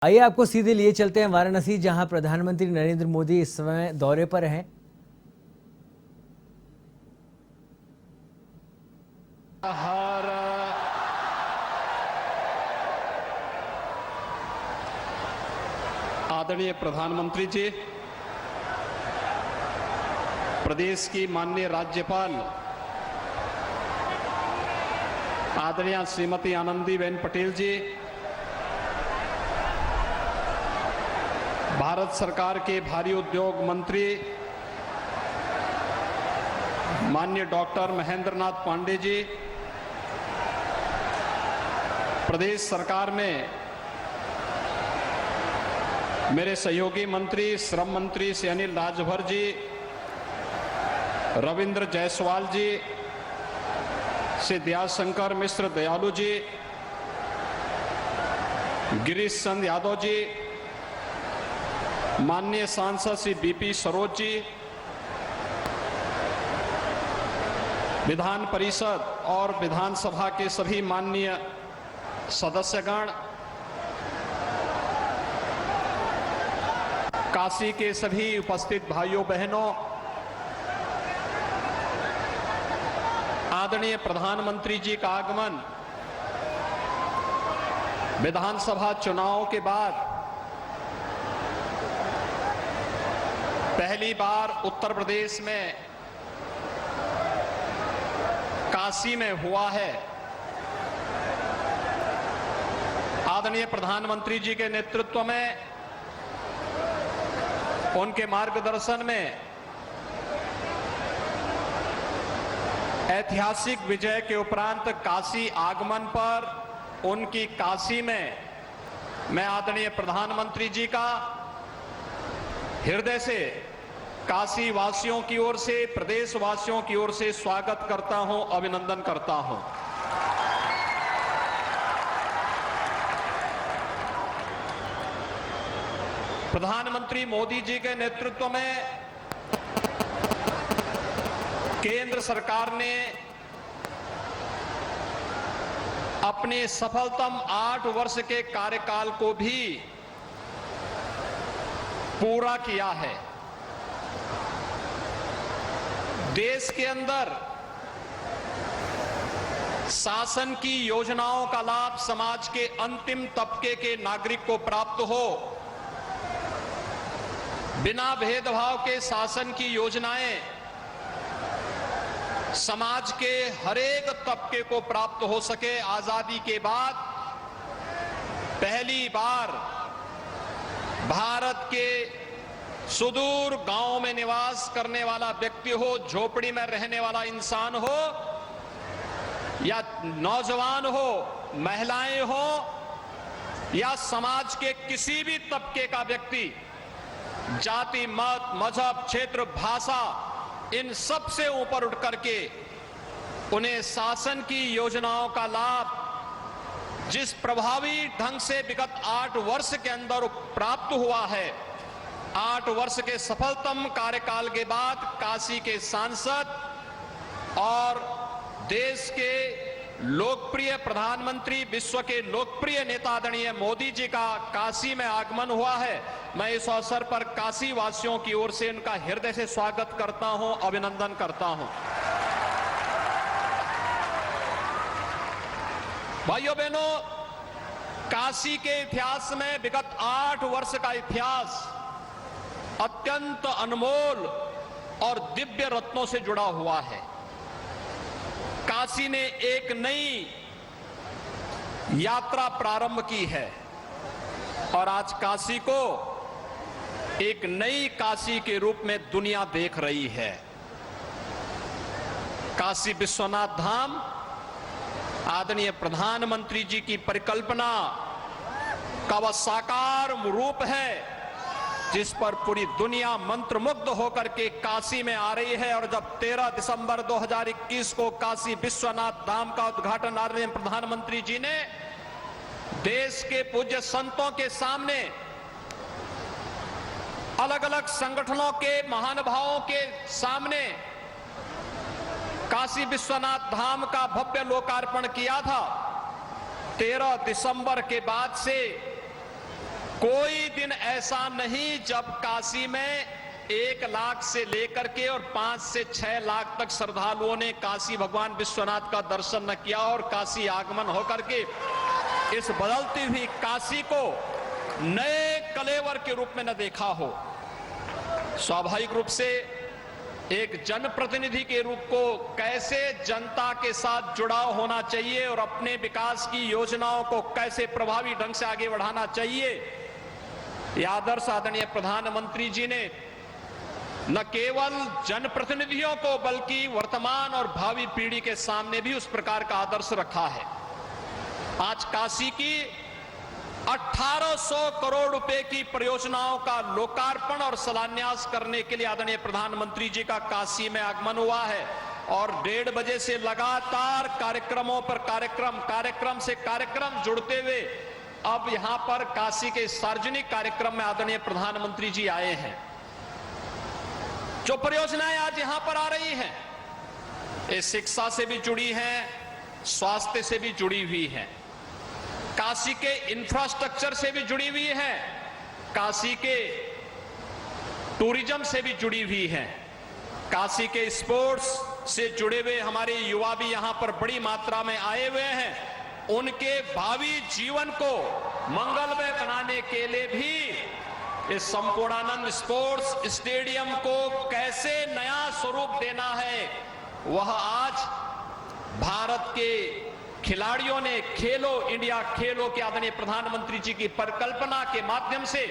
आइए आपको सीधे लिए चलते हैं वाराणसी, जहां प्रधानमंत्री नरेंद्र मोदी इस समय दौरे पर हैं। आदरणीय प्रधानमंत्री जी, प्रदेश की माननीय राज्यपाल आदरणीय श्रीमती आनंदीबेन पटेल जी, भारत सरकार के भारी उद्योग मंत्री माननीय डॉक्टर महेंद्र नाथ पांडे जी, प्रदेश सरकार में मेरे सहयोगी मंत्री श्रम मंत्री श्री अनिल राजभर जी, रविंद्र जायसवाल जी, श्री दयाशंकर मिश्र दयालु जी, गिरीश चंद यादव जी, माननीय सांसद श्री बीपी सरोज जी, विधान परिषद और विधानसभा के सभी माननीय सदस्यगण, काशी के सभी उपस्थित भाइयों बहनों, आदरणीय प्रधानमंत्री जी का आगमन विधानसभा चुनाव के बाद पहली बार उत्तर प्रदेश में काशी में हुआ है। आदरणीय प्रधानमंत्री जी के नेतृत्व में, उनके मार्गदर्शन में ऐतिहासिक विजय के उपरांत काशी आगमन पर उनकी काशी में मैं आदरणीय प्रधानमंत्री जी का हृदय से काशी वासियों की ओर से, प्रदेश वासियों की ओर से स्वागत करता हूं, अभिनंदन करता हूं। प्रधानमंत्री मोदी जी के नेतृत्व में केंद्र सरकार ने अपने सफलतम 8 वर्ष के कार्यकाल को भी पूरा किया है। देश के अंदर शासन की योजनाओं का लाभ समाज के अंतिम तबके के नागरिक को प्राप्त हो, बिना भेदभाव के शासन की योजनाएं समाज के हरेक तबके को प्राप्त हो सके। आजादी के बाद पहली बार भारत के सुदूर गांव में निवास करने वाला व्यक्ति हो, झोपड़ी में रहने वाला इंसान हो या नौजवान हो, महिलाएं हो या समाज के किसी भी तबके का व्यक्ति, जाति, मत, मजहब, क्षेत्र, भाषा, इन सब से ऊपर उठ करके उन्हें शासन की योजनाओं का लाभ जिस प्रभावी ढंग से विगत 8 वर्ष के अंदर प्राप्त हुआ है, 8 वर्ष के सफलतम कार्यकाल के बाद काशी के सांसद और देश के लोकप्रिय प्रधानमंत्री, विश्व के लोकप्रिय नेता आदरणीय मोदी जी का काशी में आगमन हुआ है। मैं इस अवसर पर काशी वासियों की ओर से उनका हृदय से स्वागत करता हूं, अभिनंदन करता हूं। भाइयों बहनों, काशी के इतिहास में विगत 8 वर्ष का इतिहास अत्यंत अनमोल और दिव्य रत्नों से जुड़ा हुआ है। काशी ने एक नई यात्रा प्रारंभ की है और आज काशी को एक नई काशी के रूप में दुनिया देख रही है। काशी विश्वनाथ धाम आदरणीय प्रधानमंत्री जी की परिकल्पना का वह साकार रूप है जिस पर पूरी दुनिया मंत्रमुग्ध होकर के काशी में आ रही है। और जब 13 दिसंबर 2021 को काशी विश्वनाथ धाम का उद्घाटन आदरणीय प्रधानमंत्री जी ने देश के पूज्य संतों के सामने, अलग अलग संगठनों के महानुभावों के सामने काशी विश्वनाथ धाम का भव्य लोकार्पण किया था, 13 दिसंबर के बाद से कोई दिन ऐसा नहीं जब काशी में 1 लाख से लेकर के और 5 से 6 लाख तक श्रद्धालुओं ने काशी भगवान विश्वनाथ का दर्शन न किया और काशी आगमन होकर के इस बदलती हुई काशी को नए कलेवर के रूप में न देखा हो। स्वाभाविक रूप से एक जनप्रतिनिधि के रूप को कैसे जनता के साथ जुड़ाव होना चाहिए और अपने विकास की योजनाओं को कैसे प्रभावी ढंग से आगे बढ़ाना चाहिए, यह आदर्श आदरणीय प्रधानमंत्री जी ने न केवल जनप्रतिनिधियों को बल्कि वर्तमान और भावी पीढ़ी के सामने भी उस प्रकार का आदर्श रखा है। आज काशी की 1800 करोड़ रुपए की परियोजनाओं का लोकार्पण और शिलान्यास करने के लिए आदरणीय प्रधानमंत्री जी का काशी में आगमन हुआ है और 1:30 बजे से लगातार कार्यक्रमों पर कार्यक्रम से कार्यक्रम जुड़ते हुए अब यहां पर काशी के सार्वजनिक कार्यक्रम में आदरणीय प्रधानमंत्री जी आए हैं। जो परियोजनाएं आज यहां पर आ रही हैं, ये शिक्षा से भी जुड़ी हैं, स्वास्थ्य से भी जुड़ी हुई हैं, काशी के इंफ्रास्ट्रक्चर से भी जुड़ी हुई है, काशी के टूरिज्म से भी जुड़ी हुई है, काशी के स्पोर्ट्स से जुड़े हुए हमारे युवा भी यहां पर बड़ी मात्रा में आए हुए हैं। उनके भावी जीवन को मंगलमय बनाने के लिए भी इस संपूर्णानंद स्पोर्ट्स स्टेडियम को कैसे नया स्वरूप देना है, वह आज भारत के खिलाड़ियों ने खेलो इंडिया खेलो के आदरणीय प्रधानमंत्री जी की परिकल्पना के माध्यम से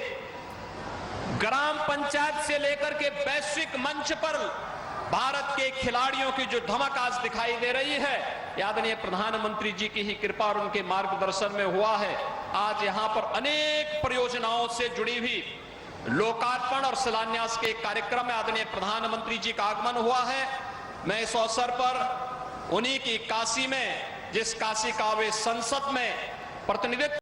ग्राम पंचायत से लेकर के वैश्विक मंच पर भारत के खिलाड़ियों की जो धमक आज दिखाई दे रही है, आदरणीय प्रधानमंत्री जी की ही कृपा और उनके मार्गदर्शन में हुआ है। आज यहां पर अनेक परियोजनाओं से जुड़ी हुई लोकार्पण और शिलान्यास के कार्यक्रम में आदरणीय प्रधानमंत्री जी का आगमन हुआ है। मैं इस अवसर पर उन्हीं की काशी में, जिस काशी का वे संसद में प्रतिनिधित्व